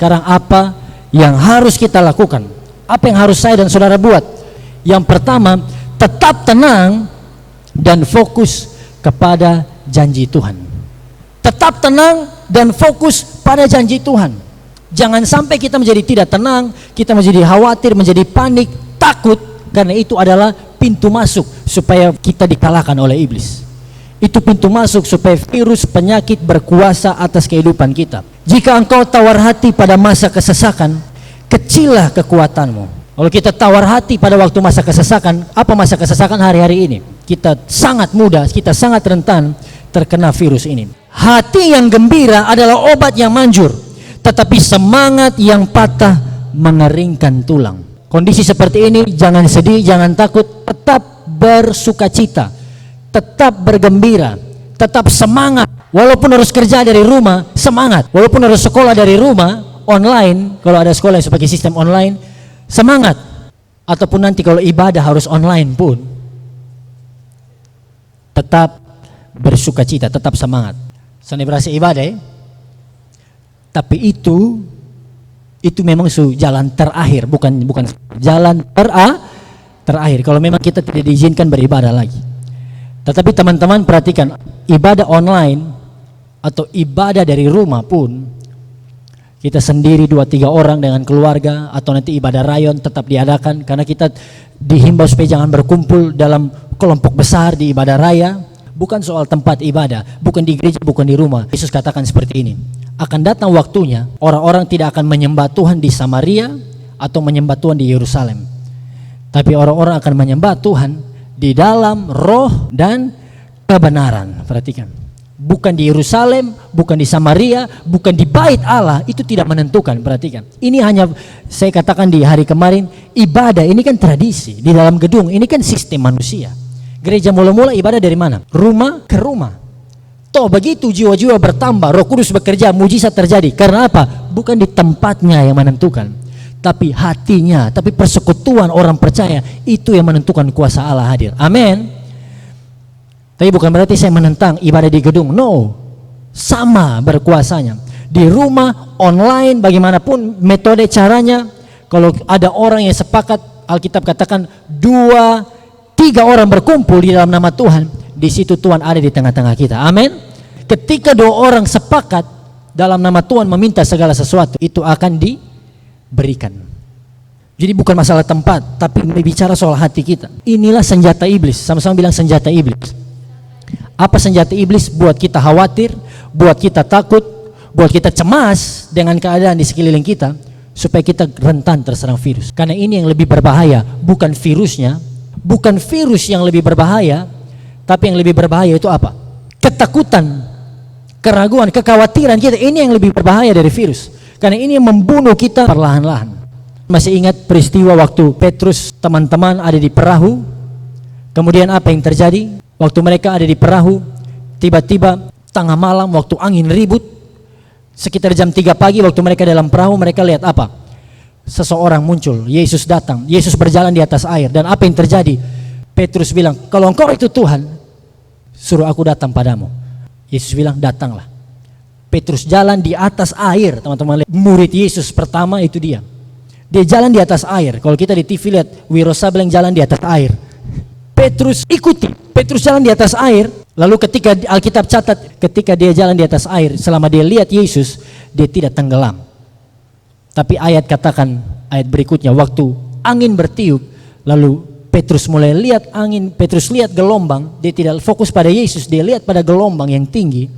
Sekarang apa yang harus kita lakukan? Apa yang harus saya dan saudara buat? Yang pertama, tetap tenang dan fokus kepada janji Tuhan. Tetap tenang dan fokus pada janji Tuhan. Jangan sampai kita menjadi tidak tenang, kita menjadi khawatir, menjadi panik, takut, karena itu adalah pintu masuk supaya kita dikalahkan oleh iblis. Itu pintu masuk supaya virus penyakit berkuasa atas kehidupan kita. Jika engkau tawar hati pada masa kesesakan, kecillah kekuatanmu. Kalau kita tawar hati pada waktu masa kesesakan, apa masa kesesakan hari-hari ini? Kita sangat mudah, kita sangat rentan terkena virus ini. Hati yang gembira adalah obat yang manjur, tetapi semangat yang patah mengeringkan tulang. Kondisi seperti ini, jangan sedih, jangan takut, tetap bersukacita, tetap bergembira, tetap semangat. Walaupun harus kerja dari rumah, semangat. Walaupun harus sekolah dari rumah, online, kalau ada sekolah yang sebagai sistem online, semangat. Ataupun nanti kalau ibadah harus online pun, tetap bersukacita, tetap semangat. Selebrasi ibadah ya? Tapi itu memang jalan terakhir, bukan jalan terakhir. Kalau memang kita tidak diizinkan beribadah lagi. Tetapi teman-teman perhatikan, ibadah online atau ibadah dari rumah pun, kita sendiri 2-3 orang dengan keluarga, atau nanti ibadah rayon tetap diadakan, karena kita dihimbau supaya jangan berkumpul dalam kelompok besar di ibadah raya. Bukan soal tempat ibadah, bukan di gereja, bukan di rumah. Yesus katakan seperti ini, akan datang waktunya orang-orang tidak akan menyembah Tuhan di Samaria atau menyembah Tuhan di Yerusalem, tapi orang-orang akan menyembah Tuhan di dalam roh dan kebenaran. Perhatikan, bukan di Yerusalem, bukan di Samaria, bukan di bait Allah, itu tidak menentukan. Perhatikan, ini hanya saya katakan di hari kemarin, ibadah ini kan tradisi di dalam gedung, ini kan sistem manusia. Gereja mula-mula ibadah dari mana? Rumah ke rumah. Toh begitu jiwa-jiwa bertambah, Roh Kudus bekerja, mujizat terjadi. Karena apa? Bukan di tempatnya yang menentukan, tapi hatinya, tapi persekutuan orang percaya, itu yang menentukan kuasa Allah hadir. Amin. Tapi bukan berarti saya menentang ibadah di gedung. No, sama berkuasanya. Di rumah, online, bagaimanapun metode caranya. Kalau ada orang yang sepakat, Alkitab katakan 2-3 orang berkumpul di dalam nama Tuhan, di situ Tuhan ada di tengah-tengah kita. Amin. Ketika 2 orang sepakat dalam nama Tuhan meminta segala sesuatu, itu akan diberikan. Jadi bukan masalah tempat, tapi bicara soal hati kita. Inilah senjata iblis. Sama-sama bilang senjata iblis. Apa senjata iblis? Buat kita khawatir, buat kita takut, buat kita cemas dengan keadaan di sekeliling kita, supaya kita rentan terserang virus. Karena ini yang lebih berbahaya, bukan virusnya. Bukan virus yang lebih berbahaya, tapi yang lebih berbahaya itu apa? Ketakutan, keraguan, kekhawatiran kita. Ini yang lebih berbahaya dari virus, karena ini yang membunuh kita perlahan-lahan. Masih ingat peristiwa waktu Petrus teman-teman ada di perahu? Kemudian apa yang terjadi? Waktu mereka ada di perahu, tiba-tiba tengah malam waktu angin ribut, sekitar jam 3 pagi waktu mereka dalam perahu, mereka lihat apa? Seseorang muncul, Yesus datang, Yesus berjalan di atas air. Dan apa yang terjadi? Petrus bilang, kalau engkau itu Tuhan, suruh aku datang padamu. Yesus bilang, datanglah. Petrus jalan di atas air, teman-teman. Murid Yesus pertama itu dia jalan di atas air. Kalau kita di TV lihat Wiro Sableng jalan di atas air, Petrus ikuti. Petrus jalan di atas air. Lalu ketika Alkitab catat, ketika dia jalan di atas air, selama dia lihat Yesus, dia tidak tenggelam. Tapi ayat katakan, ayat berikutnya, waktu angin bertiup, lalu Petrus mulai lihat angin, Petrus lihat gelombang, dia tidak fokus pada Yesus, dia lihat pada gelombang yang tinggi,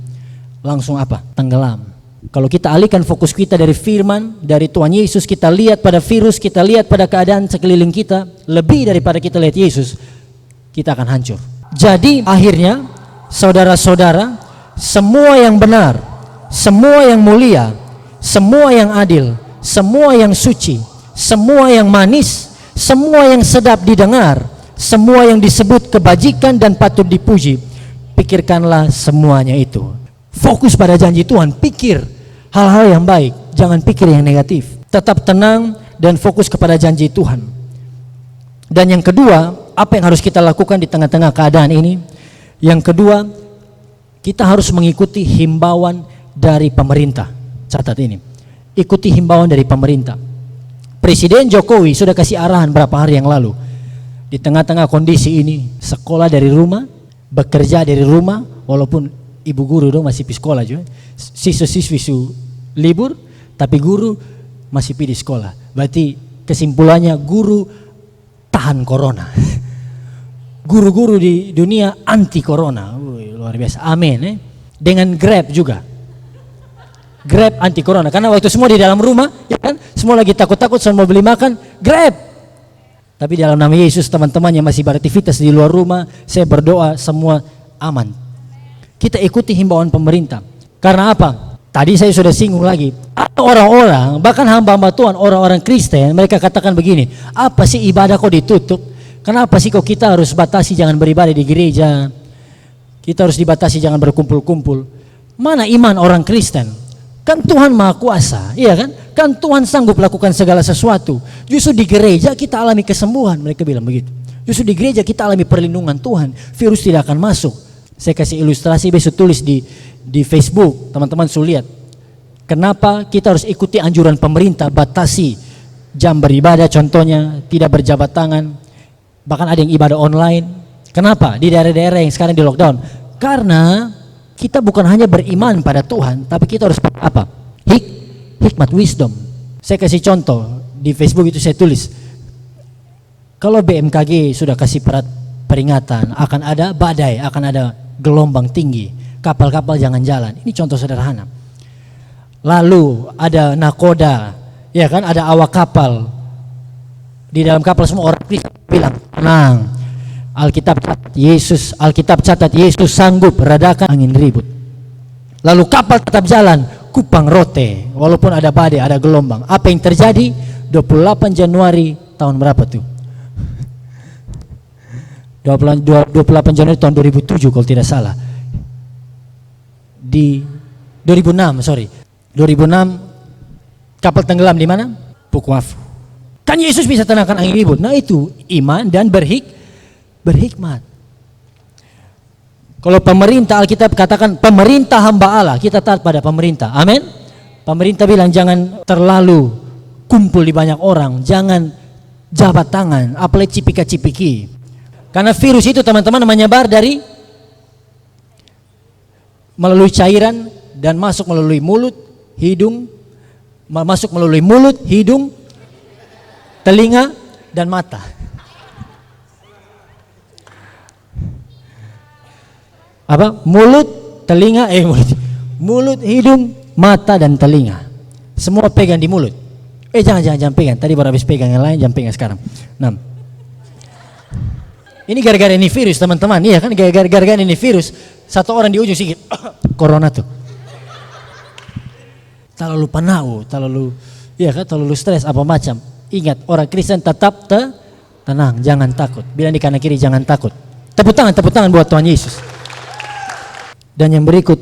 langsung apa? Tenggelam. Kalau kita alihkan fokus kita dari firman, dari Tuhan Yesus, kita lihat pada virus, kita lihat pada keadaan sekeliling kita, lebih daripada kita lihat Yesus, kita akan hancur. Jadi akhirnya, saudara-saudara, semua yang benar, semua yang mulia, semua yang adil, semua yang suci, semua yang manis, semua yang sedap didengar, semua yang disebut kebajikan dan patut dipuji, pikirkanlah semuanya itu. Fokus pada janji Tuhan, pikir hal-hal yang baik, jangan pikir yang negatif. Tetap tenang dan fokus kepada janji Tuhan. Dan yang kedua, apa yang harus kita lakukan di tengah-tengah keadaan ini? Yang kedua, kita harus mengikuti himbauan dari pemerintah. Catat ini. ikuti himbauan dari pemerintah. Presiden Jokowi sudah kasih arahan berapa hari yang lalu. Di tengah-tengah kondisi ini, sekolah dari rumah, bekerja dari rumah, walaupun ibu guru dong masih pergi sekolah juga. Siswa-siswi libur, tapi guru masih pergi di sekolah. Berarti kesimpulannya guru tahan corona. Guru-guru di dunia anti corona. Luar biasa. Amin. Dengan Grab juga. Grab anti corona, karena waktu semua di dalam rumah, ya kan, semua lagi takut-takut, semua mau beli makan, Grab. Tapi dalam nama Yesus, teman-teman yang masih beraktivitas di luar rumah, saya berdoa semua aman. Kita ikuti himbauan pemerintah. Karena apa? Tadi saya sudah singgung lagi. Orang-orang, bahkan hamba-hamba Tuhan, orang-orang Kristen, mereka katakan begini, apa sih ibadah kok ditutup? Kenapa sih kok kita harus batasi jangan beribadah di gereja? Kita harus dibatasi jangan berkumpul-kumpul. Mana iman orang Kristen? Kan Tuhan Maha Kuasa, iya kan? Kan Tuhan sanggup lakukan segala sesuatu. Justru di gereja kita alami kesembuhan, mereka bilang begitu. Justru di gereja kita alami perlindungan Tuhan, virus tidak akan masuk. Saya kasih ilustrasi, besok tulis di Facebook, teman-teman suruh lihat. Kenapa kita harus ikuti anjuran pemerintah, batasi jam beribadah, contohnya tidak berjabat tangan, bahkan ada yang ibadah online. Kenapa? Di daerah-daerah yang sekarang di lockdown. Karena kita bukan hanya beriman pada Tuhan, tapi kita harus apa? Hikmat wisdom. Saya kasih contoh di Facebook itu saya tulis. Kalau BMKG sudah kasih peringatan akan ada badai, akan ada gelombang tinggi, kapal-kapal jangan jalan. Ini contoh sederhana. Lalu ada nakoda, ya kan, ada awak kapal. Di dalam kapal semua orang bilang, tenang. Alkitab catat Yesus sanggup redakan angin ribut. Lalu kapal tetap jalan, kupang rote, walaupun ada badai, ada gelombang. Apa yang terjadi? 28 Januari tahun berapa tuh? 28 Januari tahun 2007 kalau tidak salah. Di 2006, 2006 kapal tenggelam di mana? Bukavu. Kan Yesus bisa tenangkan angin ribut. Nah itu iman dan berhikmat. Kalau pemerintah, Alkitab katakan pemerintah hamba Allah, kita taat pada pemerintah. Amin. Pemerintah bilang jangan terlalu kumpul di banyak orang, jangan jabat tangan, apalagi cipika-cipiki. Karena virus itu teman-teman menyebar melalui cairan dan masuk melalui mulut, hidung, telinga dan mata. Apa? Mulut, hidung, mata dan telinga. Semua pegang di mulut. Jangan pegang. Tadi baru habis pegang yang lain, jangan pegang sekarang. 6. Ini gara-gara ini virus, teman-teman. Iya kan, gara-gara ini virus. Satu orang di ujung sedikit corona tuh. Terlalu penau, terlalu stres apa macam. Ingat, orang Kristen tetap tenang, jangan takut. Bilang di kanan kiri jangan takut. Tepuk tangan buat Tuhan Yesus. Dan yang berikut,